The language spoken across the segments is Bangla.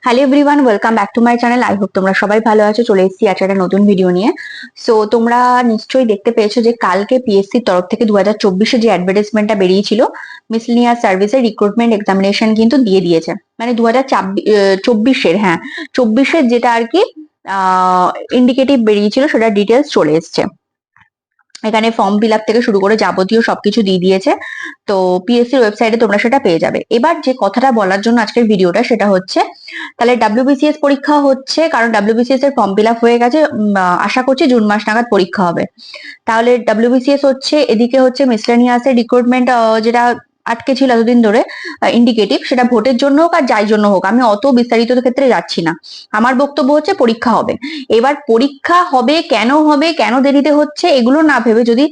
Hello everyone, welcome back to my channel. I hope তোমরা সবাই ভালো আছো। চলে এসেছি আজকে একটা নতুন ভিডিও নিয়ে। সো তোমরা নিশ্চয়ই দেখতে পেয়েছো যে কালকে পিএসসির তরফ থেকে 2024-এ যে অ্যাডভার্টাইজমেন্টটা বেরিয়েছিল, মিসলিনিয়াস সার্ভিসের রিক্রুটমেন্ট এক্সামিনেশন কিন্তু দিয়ে দিয়েছে। মানে 2024-এর, হ্যাঁ 24-এর যেটা আর কি ইন্ডিকেটিভ বেরিয়েছিল সেটা ডিটেলস চলে এসছে। এখানে ফর্ম ফিল আপ থেকে শুরু করে যাবতীয় সবকিছু দিয়ে দিয়েছে। তো পিএসসির ওয়েবসাইটে তোমরা সেটা পেয়ে যাবে। এবার যে কথাটা বলার জন্য আজকের ভিডিওটা সেটা হচ্ছে, তাহলে ডাব্লিউবিসিএস পরীক্ষা হচ্ছে, কারণ ডাব্লিউবিসিএস এর ফর্ম ফিল আপ হয়ে গেছে। আশা করছি জুন মাস নাগাদ পরীক্ষা হবে। তাহলে ডাব্লিউবিসিএস হচ্ছে, এদিকে হচ্ছে মিসলেনিয়াস এর রিক্রুটমেন্ট যেটা আটকে ছিল এতদিন ধরে ইন্ডিকেটিভ, সেটা ভোটের জন্য হোক আর যাই জন্য হোক, আমি অত বিস্তারিত ক্ষেত্রে যাচ্ছি না। আমার বক্তব্য হচ্ছে পরীক্ষা হবে। এবার পরীক্ষা হবে, কেন দেরিতে হচ্ছে এগুলো না ভেবে যদি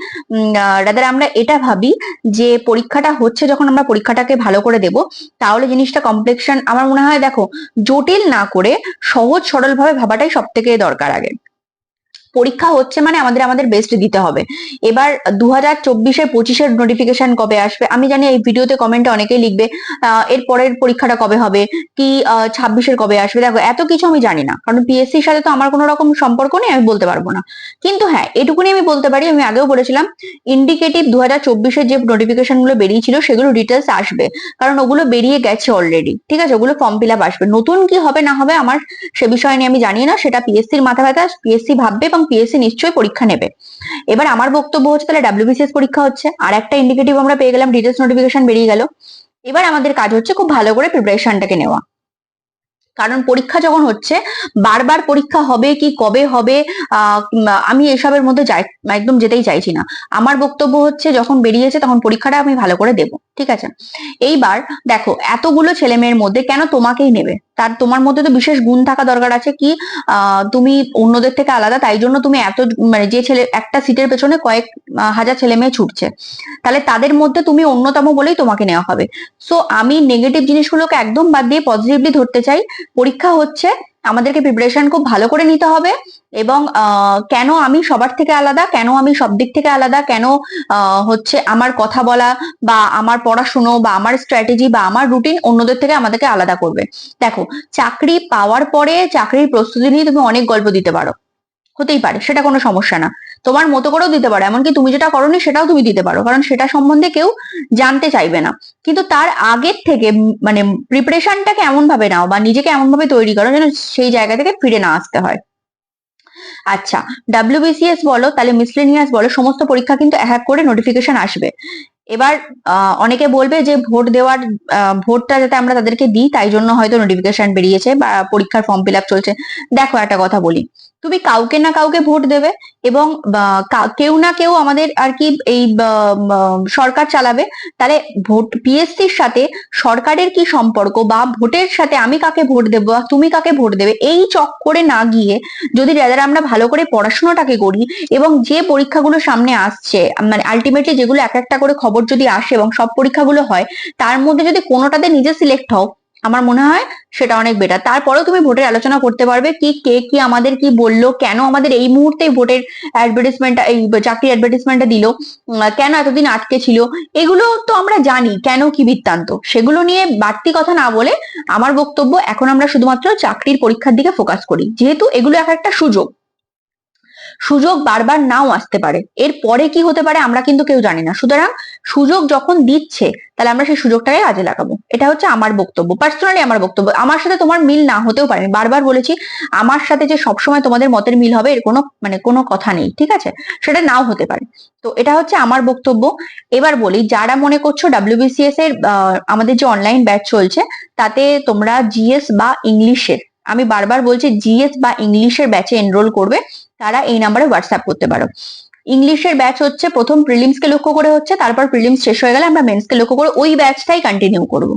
রাদার আমরা এটা ভাবি যে পরীক্ষাটা হচ্ছে, যখন আমরা পরীক্ষাটাকে ভালো করে দেব, তাহলে জিনিসটা কমপ্লেক্সন আমার মনে হয়, দেখো, জটিল না করে সহজ সরল ভাবে ভাবাটাই সব থেকে দরকার। আগে পরীক্ষা হচ্ছে মানে আমাদের বেস্ট দিতে হবে। এবার 2024-এর 25-এর নোটিফিকেশন কবে আসবে আমি জানি, এই ভিডিওতে কমেন্টে অনেকেই লিখবে এর পরের পরীক্ষাটা কবে হবে, কি 26-এর কবে আসবে। দেখো, এত কিছু আমি জানি না, কারণ পিএসসির সাথে তো আমার কোনো রকম সম্পর্ক নেই, আমি বলতে পারবো না। কিন্তু হ্যাঁ, এটুকুনি আমি বলতে পারি, আমি আগেও বলেছিলাম, ইন্ডিকেটিভ 2024-এর যে নোটিফিকেশন গুলো বেরিয়েছিল সেগুলো ডিটেলস আসবে, কারণ ওগুলো বেরিয়ে গেছে অলরেডি। ঠিক আছে, ওগুলো ফর্ম ফিল আপ আসবে। নতুন কি হবে না হবে আমার সে বিষয় নিয়ে আমি জানি না, সেটা পিএসসির মাথা ব্যথা, পিএসসি ভাববে এবং পিএসসি নিশ্চয়ই পরীক্ষা নেবে। এবার আমার বক্তব্য হচ্ছে, তাহলে ডাব্লিউবিসিএস পরীক্ষা হচ্ছে, আর একটা ইন্ডিকেটিভ আমরা পেয়ে গেলাম, ডিটেলস নোটিফিকেশন বেরিয়ে গেল। এবার আমাদের কাজ হচ্ছে খুব ভালো করে প্রিপারেশনটাকে নেওয়া। কারণ পরীক্ষা যখন হচ্ছে, বারবার পরীক্ষা হবে কি কবে হবে আমি এসবের মধ্যে একদম যেতেই চাইছি না। আমার বক্তব্য হচ্ছে, যখন বেরিয়েছে তখন পরীক্ষাটা আমি ভালো করে দেব। ঠিক আছে, এইবার দেখো, এতগুলো ছেলে মেয়ের মধ্যে কেন তোমাকেই নেবে? তার তোমার মধ্যে তো বিশেষ গুণ থাকা দরকার আছে কি তুমি অন্যদের থেকে আলাদা, তাই জন্য তুমি এত, মানে যে ছেলে একটা সিটের পেছনে কয়েক হাজার ছেলে মেয়ে ছুটছে, তাহলে তাদের মধ্যে তুমি অন্যতম বলেই তোমাকে নেওয়া হবে। সো আমি নেগেটিভ জিনিসগুলোকে একদম বাদ দিয়ে পজিটিভলি ধরতে চাই। পরীক্ষা হচ্ছে, আমাদেরকে প্রিপারেশন খুব ভালো করে নিতে হবে। এবং কেন আমি সবার থেকে আলাদা, কেন আমি সব দিক থেকে আলাদা, কেন হচ্ছে আমার কথা বলা বা আমার পড়াশুনো বা আমার স্ট্র্যাটেজি বা আমার রুটিন অন্যদের থেকে আমাদেরকে আলাদা করবে। দেখো, চাকরি পাওয়ার পরে চাকরির প্রস্তুতি নিয়ে তুমি অনেক গল্প দিতে পারো, হতেই পারে, সেটা কোনো সমস্যা না। তোমার মতো করেও দিতে পারো, এমনকি তুমি যেটা করোনি সেটাও তুমি দিতে পারো, কারণ সেটা সম্বন্ধে কেউ জানতে চাইবে না। কিন্তু তার আগের থেকে মানে প্রিপারেশনটাকে এমন ভাবে নাও বা নিজেকে এমন ভাবে তৈরি করো যেন সেই জায়গা থেকে ফিরে না আসতে হয়। আচ্ছা, ডাব্লিউবিসিএস বলো, তাহলে মিসলেনিয়াস বলো, সমস্ত পরীক্ষা কিন্তু এক এক করে নোটিফিকেশন আসবে। এবার অনেকে বলবে যে ভোটটা যাতে আমরা তাদেরকে দিই, তাই জন্য হয়তো নোটিফিকেশন বেরিয়েছে বা পরীক্ষার ফর্ম ফিল আপ চলছে। দেখো, একটা কথা বলি, তুমি কাউকে না কাউকে ভোট দেবে, এবং কেউ না কেউ আমাদের আর কি এই সরকার চালাবে। তাহলে ভোট, পিএসসির সাথে সরকারের কি সম্পর্ক, বা ভোটের সাথে আমি কাকে ভোট দেবো বা তুমি কাকে ভোট দেবে, এই চক্করে না গিয়ে যদি রাদার আমরা ভালো করে পড়াশোনাটাকে করি, এবং যে পরীক্ষাগুলো সামনে আসছে, মানে আলটিমেটলি যেগুলো এক একটা করে খবর যদি আসে এবং সব পরীক্ষাগুলো হয়, তার মধ্যে যদি কোনোটাতে নিজে সিলেক্ট হও, আমার মনে হয় সেটা অনেক বেটার। তারপরেও তুমি ভোটের আলোচনা করতে পারবে, কি কে কি আমাদের কি বললো, কেন আমাদের এই মুহূর্তে ভোটের অ্যাডভার্টাইজমেন্টটা, এই চাকরির অ্যাডভার্টাইজমেন্টটা দিল, কেন এতদিন আটকে ছিল, এগুলো তো আমরা জানি কেন কি বৃত্তান্ত। সেগুলো নিয়ে বাড়তি কথা না বলে আমার বক্তব্য, এখন আমরা শুধুমাত্র চাকরির পরীক্ষার দিকে ফোকাস করি, যেহেতু এগুলো এক একটা সুযোগ। সুযোগ বারবার নাও আসতে পারে, এর পরে কি হতে পারে আমরা কিন্তু কেউ জানি না। সুতরাং সুযোগ যখন দিচ্ছে, তাহলে আমরা সেই সুযোগটাকে কাজে লাগাবো। এটা হচ্ছে আমার বক্তব্য, পার্সোনালি আমার বক্তব্য। আমার সাথে তোমার মিল না হতেও পারে, আমি বারবার বলেছি, আমার সাথে যে সবসময় তোমাদের মতের মিল হবে এর কোনো মানে কোনো কথা নেই। ঠিক আছে, সেটা নাও হতে পারে। তো এটা হচ্ছে আমার বক্তব্য। এবার বলি, যারা মনে করছো ডাব্লিউবিসিএস এর আমাদের যে অনলাইন ব্যাচ চলছে, তাতে তোমরা জিএস বা ইংলিশের, আমি বারবার বলছি, জিএস বা ইংলিশের ব্যাচে এনরোল করবে, তারা এই নাম্বারে হোয়াটসঅ্যাপ করতে পারো। ইংলিশের ব্যাচ হচ্ছে প্রথম প্রিলিমস কে লক্ষ্য করে হচ্ছে, তারপর প্রিলিমস শেষ হয়ে গেলে আমরা মেন্স কে লক্ষ্য করে ওই ব্যাচটাই কন্টিনিউ করব।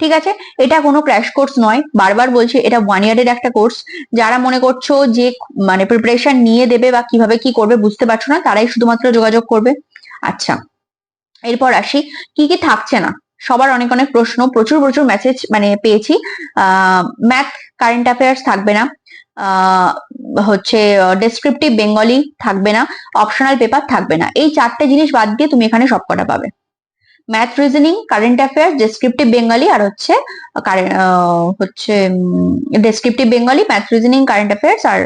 ঠিক আছে, এটা কোনো ক্র্যাশ কোর্স নয়, বারবার বলছি, এটা 1 ইয়ারের একটা কোর্স। যারা মনে করছো যে মানে প্রিপারেশন নিয়ে দেবে বা কিভাবে কি করবে বুঝতে পারছো না, তারাই শুধুমাত্র যোগাযোগ করবে। আচ্ছা, এরপর আসি, কি কি থাকছে না। সবার অনেক অনেক প্রশ্ন, প্রচুর প্রচুর মেসেজ মানে পেয়েছি। ম্যাথ, কারেন্ট অ্যাফেয়ার্স থাকবে না, হচ্ছে ডেসক্রিপটিভ বেঙ্গলি থাকবে না, অপশনাল পেপার থাকবে না। এই চারটে জিনিস বাদ দিয়ে তুমি এখানে সবকটা পাবে। Math, reasoning, current affair, descriptive Bengali, আর descriptive Bengali, math, reasoning, current affairs, আর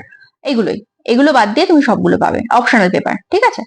এগুলো বাদ দিয়ে তুমি সবগুলো পাবে অপশনাল পেপার। ঠিক আছে,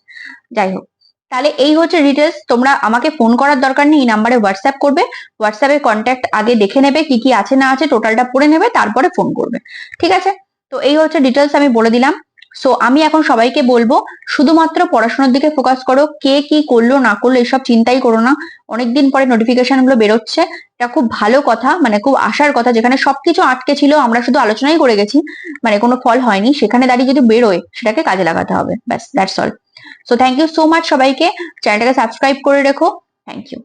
যাই হোক, তাহলে এই হচ্ছে ডিটেলস। তোমরা আমাকে ফোন করার দরকার নেই, এই নাম্বারে হোয়াটসঅ্যাপ করবে। হোয়াটসঅ্যাপে কন্ট্যাক্ট আগে দেখে নেবে, কি কি আছে না আছে টোটালটা পড়ে নেবে, তারপরে ফোন করবে। ঠিক আছে, তো এই হচ্ছে ডিটেলস, আমি বলে দিলাম। সো আমি এখন সবাইকে বলবো শুধুমাত্র পড়াশোনার দিকে ফোকাস করো, কে কি করলো না করলো এসব চিন্তাই করো না। অনেকদিন পরে নোটিফিকেশন গুলো বেরোচ্ছে, এটা খুব ভালো কথা, মানে খুব আশার কথা। যেখানে সবকিছু আটকে ছিল, আমরা শুধু আলোচনাই করে গেছি, মানে কোনো ফল হয়নি, সেখানে দাঁড়িয়ে যদি বেরোয় সেটাকে কাজে লাগাতে হবে, ব্যাস, that's all. So thank you so much সবাইকে, চ্যানেলটাকে সাবস্ক্রাইব করে রেখো। Thank you.